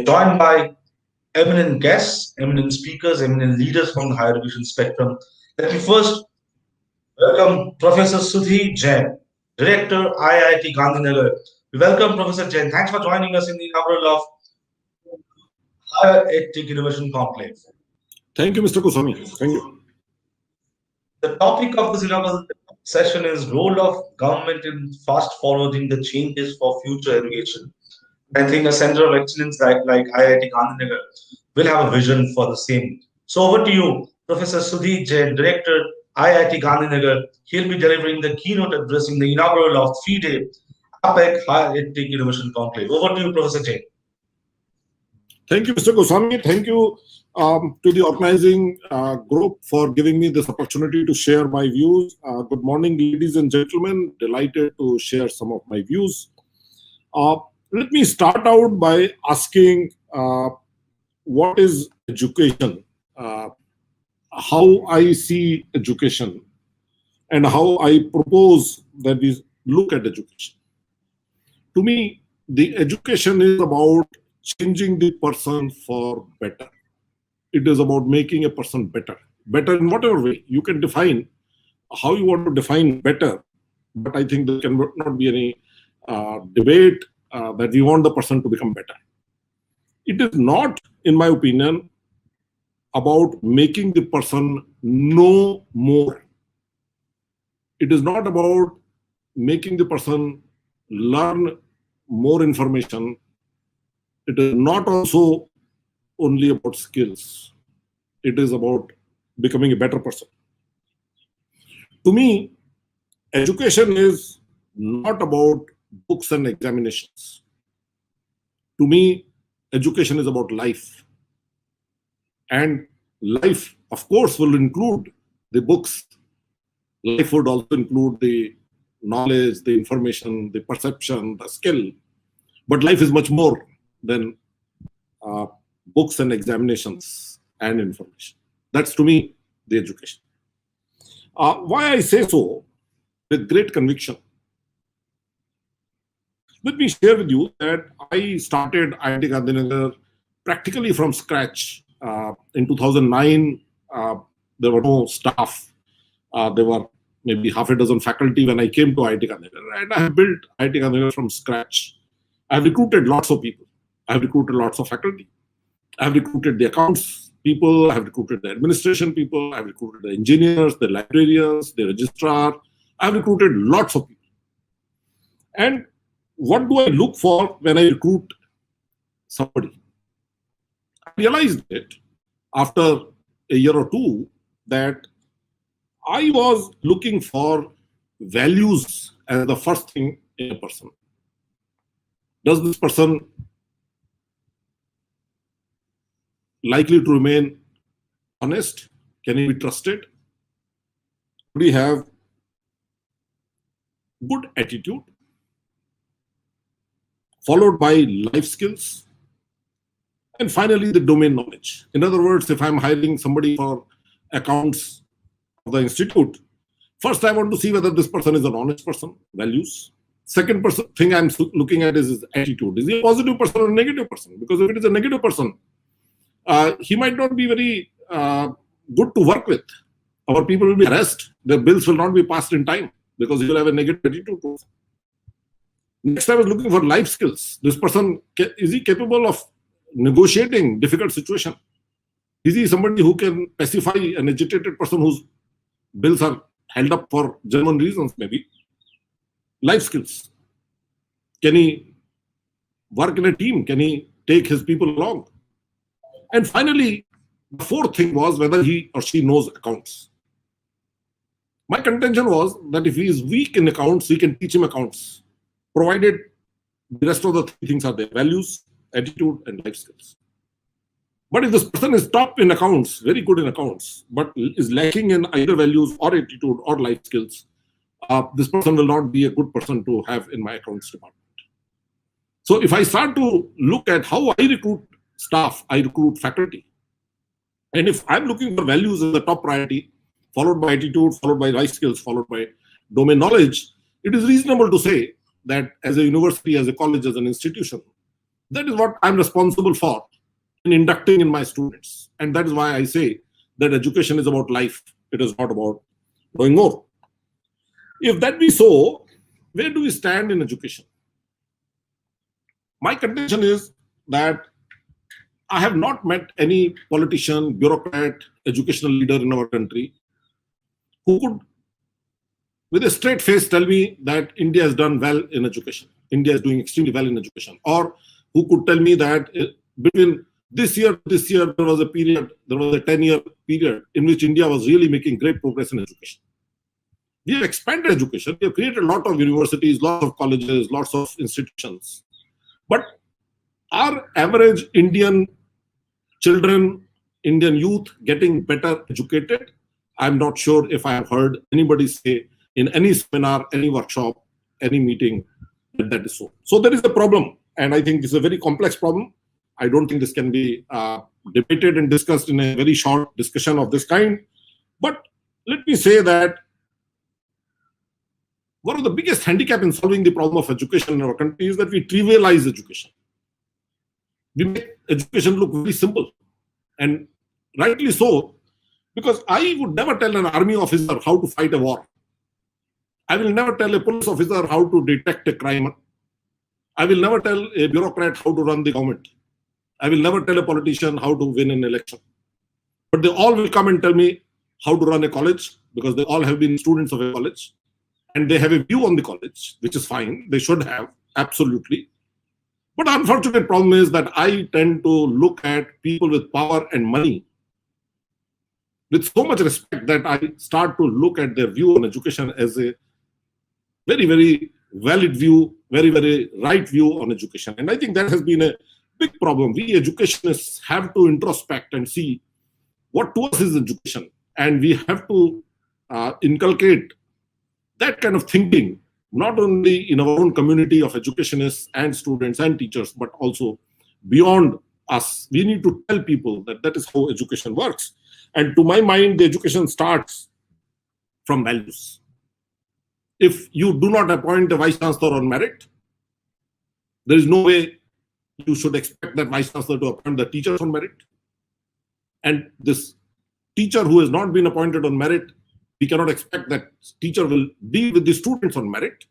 joined by eminent guests, eminent speakers, eminent leaders from the higher education spectrum. Let me first welcome Professor Sudhir Jain, Director, IIT Gandhinagar. We welcome Professor Jain. Thanks for joining us in the inaugural of Higher EdTech Innovation Conclave. Thank you, Mr. Kusami. Thank you. The topic of this inaugural session is role of government in fast forwarding the changes for future education. I think a center of excellence like IIT Gandhinagar will have a vision for the same. So over to you, Professor Sudhir Jain, Director, IIT Gandhinagar. He'll be delivering the keynote address in the inaugural of 3-day APAC Higher EdTech Innovation Conclave. Over to you, Professor Jain. Thank you, Mr. Goswami. Thank you to the organizing group for giving me this opportunity to share my views. Good morning, ladies and gentlemen. Delighted to share some of my views. Let me start out by asking what is education, how I see education, and how I propose that we look at education. To me, the education is about changing the person for better. It is about making a person better. Better in whatever way. You can define how you want to define better, but I think there can not be any debate that we want the person to become better. It is not, in my opinion, about making the person know more. It is not about making the person learn more information. It is not also only about skills. It is about becoming a better person. To me, education is not about books and examinations. To me, education is about life. And life, of course, will include the books. Life would also include the knowledge, the information, the perception, the skill. But life is much more than books and examinations and information. That's, to me, the education. Why I say so with great conviction. Let me share with you that I started IIT Gandhinagar practically from scratch. In 2009, there were no staff. There were maybe half a dozen faculty when I came to IIT Gandhinagar. And I have built IIT Gandhinagar from scratch. I have recruited lots of people. I have recruited lots of faculty. I have recruited the accounts people. I have recruited the administration people. I have recruited the engineers, the librarians, the registrar. I have recruited lots of people. And what do I look for when I recruit somebody? I realized it after a year or two that I was looking for values as the first thing in a person. Does this person likely to remain honest? Can he be trusted? Do he have good attitude? Followed by life skills, and finally the domain knowledge. In other words, if I'm hiring somebody for accounts of the institute, first I want to see whether this person is an honest person, values. Second thing I'm looking at is his attitude. Is he a positive person or a negative person? Because if it is a negative person, he might not be very good to work with. Our people will be harassed. Their bills will not be passed in time because he will have a negative attitude. Next, I was looking for life skills. This person, is he capable of negotiating difficult situation? Is he somebody who can pacify an agitated person whose bills are held up for genuine reasons, maybe? Life skills. Can he work in a team? Can he take his people along? And finally, the fourth thing was whether he or she knows accounts. My contention was that if he is weak in accounts, we can teach him accounts, provided the rest of the three things are there: values, attitude, and life skills. But if this person is top in accounts, very good in accounts, but is lacking in either values or attitude or life skills, this person will not be a good person to have in my accounts department. So if I start to look at how I recruit staff, I recruit faculty. And if I'm looking for values as the top priority, followed by attitude, followed by life skills, followed by domain knowledge, it is reasonable to say that as a university, as a college, as an institution, That is what I'm responsible for in inducting in my students. And that is why I say that education is about life. It is not about knowing more. If that be so, where do we stand in education? My contention is that I have not met any politician, bureaucrat, educational leader in our country who could, with a straight face, tell me that India has done well in education. India is doing extremely well in education. Or who could tell me that between this year, there was a 10-year period in which India was really making great progress in education. We have expanded education. We have created a lot of universities, lots of colleges, lots of institutions. But are average Indian children, Indian youth getting better educated? I'm not sure if I have heard anybody say in any seminar, any workshop, any meeting that is so. So there is a problem. And I think this is a very complex problem. I don't think this can be debated and discussed in a very short discussion of this kind. But let me say that one of the biggest handicap in solving the problem of education in our country is that we trivialize education. We make education look very simple, and rightly so, because I would never tell an army officer how to fight a war. I will never tell a police officer how to detect a crime. I will never tell a bureaucrat how to run the government. I will never tell a politician how to win an election. But they all will come and tell me how to run a college, because they all have been students of a college. And they have a view on the college, which is fine. They should have, absolutely. But the unfortunate problem is that I tend to look at people with power and money with so much respect that I start to look at their view on education as a very, very valid view, very, very right view on education. And I think that has been a big problem. We educationists have to introspect and see what to us is education. And we have to inculcate that kind of thinking, not only in our own community of educationists and students and teachers, but also beyond us. We need to tell people that that is how education works. And to my mind, the education starts from values. If you do not appoint a vice chancellor on merit, there is no way you should expect that vice chancellor to appoint the teachers on merit. And this teacher who has not been appointed on merit, we cannot expect that teacher will deal with the students on merit.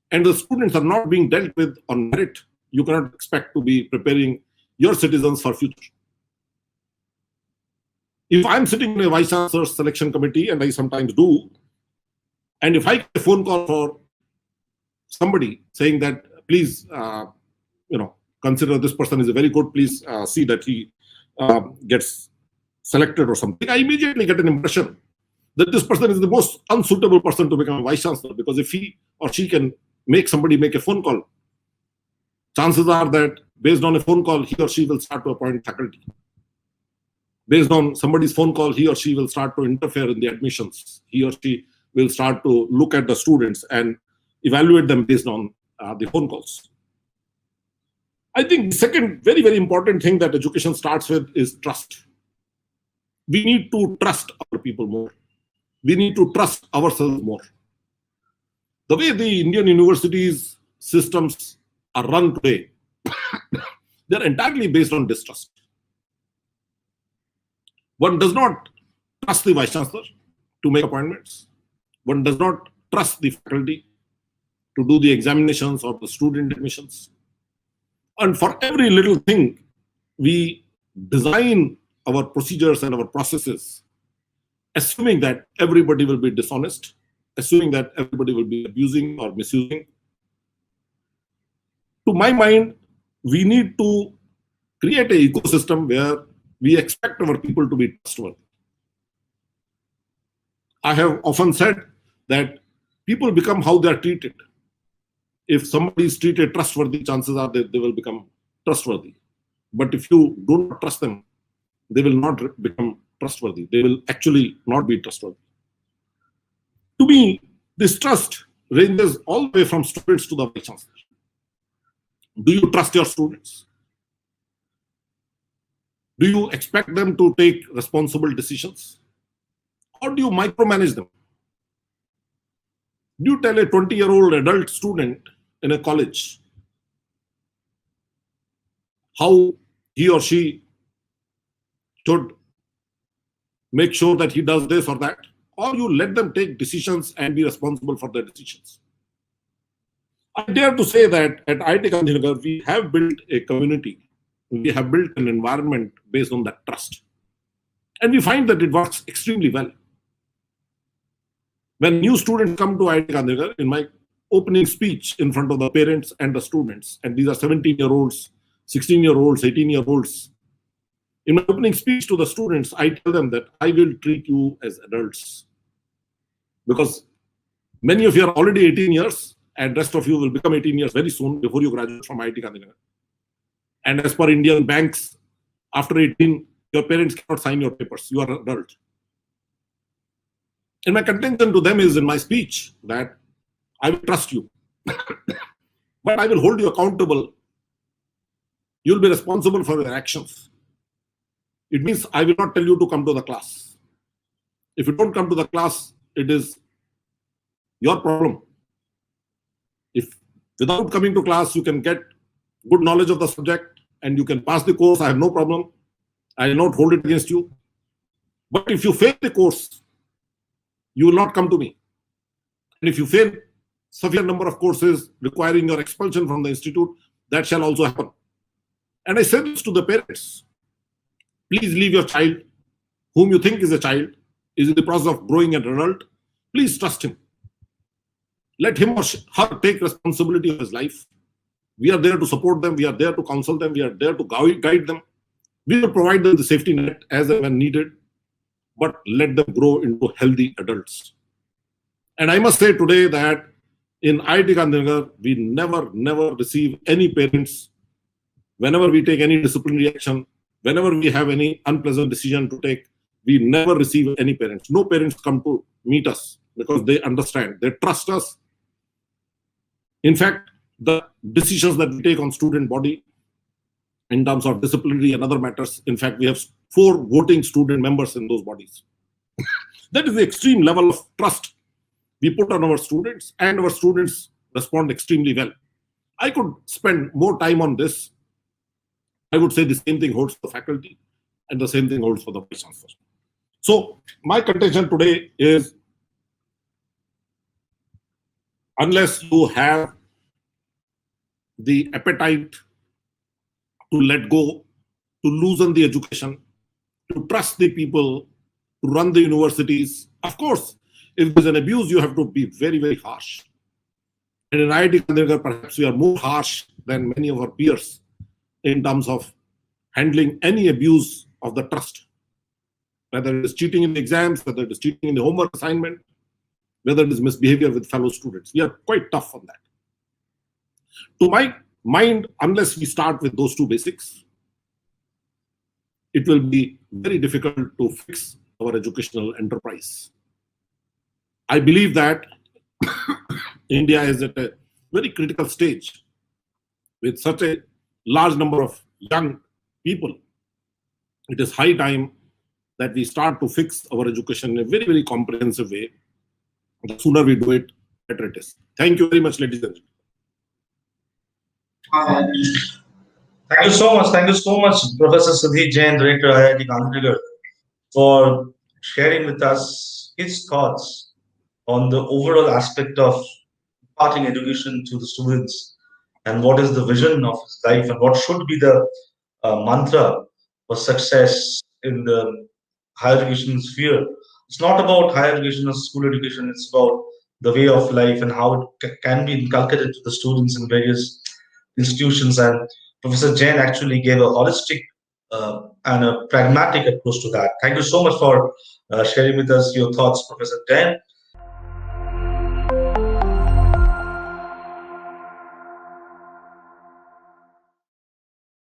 And the students are not being dealt with on merit. You cannot expect to be preparing your citizens for future. If I'm sitting in a vice chancellor's selection committee, and I sometimes do, and if I get a phone call for somebody saying that, please, consider this person is a very good, please see that he gets selected or something, I immediately get an impression that this person is the most unsuitable person to become a vice chancellor, because if he or she can make somebody make a phone call, chances are that based on a phone call, he or she will start to appoint faculty. Based on somebody's phone call, he or she will start to interfere in the admissions. He or she will start to look at the students and evaluate them based on the phone calls. I think the second very, very important thing that education starts with is trust. We need to trust our people more. We need to trust ourselves more. The way the Indian universities systems are run today, they're entirely based on distrust. One does not trust the vice chancellor to make appointments. One does not trust the faculty to do the examinations or the student admissions. And for every little thing, we design our procedures and our processes assuming that everybody will be dishonest, assuming that everybody will be abusing or misusing. To my mind, we need to create an ecosystem where we expect our people to be trustworthy. I have often said that people become how they are treated. If somebody is treated trustworthy, chances are that they will become trustworthy. But if you do not trust them, they will not become trustworthy. They will actually not be trustworthy. To me, this trust ranges all the way from students to the vice chancellor. Do you trust your students? Do you expect them to take responsible decisions? Or do you micromanage them? Do you tell a 20-year-old adult student in a college how he or she should make sure that he does this or that, or you let them take decisions and be responsible for their decisions. I dare to say that at IIT Gandhinagar, we have built a community, we have built an environment based on that trust. And we find that it works extremely well. When new students come to IIT Gandhinagar, in my opening speech in front of the parents and the students, and these are 17-year-olds, 16-year-olds, 18-year-olds, in my opening speech to the students, I tell them that I will treat you as adults. Because many of you are already 18 years, and rest of you will become 18 years very soon before you graduate from IIT Gandhinagar. And as per Indian banks, after 18, your parents cannot sign your papers. You are an adult. And my contention to them is in my speech that I will trust you, but I will hold you accountable. You'll be responsible for your actions. It means I will not tell you to come to the class. If you don't come to the class, it is your problem. If without coming to class, you can get good knowledge of the subject and you can pass the course, I have no problem. I will not hold it against you. But if you fail the course, you will not come to me. And if you fail sufficient number of courses requiring your expulsion from the institute, that shall also happen. And I said this to the parents. Please leave your child, whom you think is a child, is in the process of growing an adult. Please trust him. Let him or her take responsibility of his life. We are there to support them. We are there to counsel them. We are there to guide them. We will provide them the safety net as and when needed, but let them grow into healthy adults. And I must say today that in IIT Gandhinagar, we never receive any parents. Whenever we take any disciplinary action, whenever we have any unpleasant decision to take, we never receive any parents. No parents come to meet us because they understand, they trust us. In fact, the decisions that we take on student body in terms of disciplinary and other matters, in fact, we have 4 voting student members in those bodies. That is the extreme level of trust we put on our students, and our students respond extremely well. I could spend more time on this. I would say the same thing holds for the faculty and the same thing holds for the vice chancellor. So my contention today is, unless you have the appetite to let go, to loosen the education, to trust the people, to run the universities, of course, if there's an abuse, you have to be very harsh. And in IIT Gandhinagar, perhaps we are more harsh than many of our peers in terms of handling any abuse of the trust, whether it is cheating in the exams, whether it is cheating in the homework assignment, whether it is misbehavior with fellow students. We are quite tough on that. To my mind, unless we start with those 2 basics, it will be very difficult to fix our educational enterprise. I believe that India is at a very critical stage with such a large number of young people. It is high time that we start to fix our education in a very comprehensive way. The sooner we do it, better it is. Thank you very much, ladies and gentlemen. Thank you so much. Thank you so much, Professor Sudhir Jain, Director IIT Gandhinagar, for sharing with us his thoughts on the overall aspect of imparting education to the students and what is the vision of his life and what should be the mantra for success in the higher education sphere. It's not about higher education or school education, it's about the way of life and how it can be inculcated to the students in various institutions. And Professor Jain actually gave a holistic and a pragmatic approach to that. Thank you so much for sharing with us your thoughts, Professor Jain.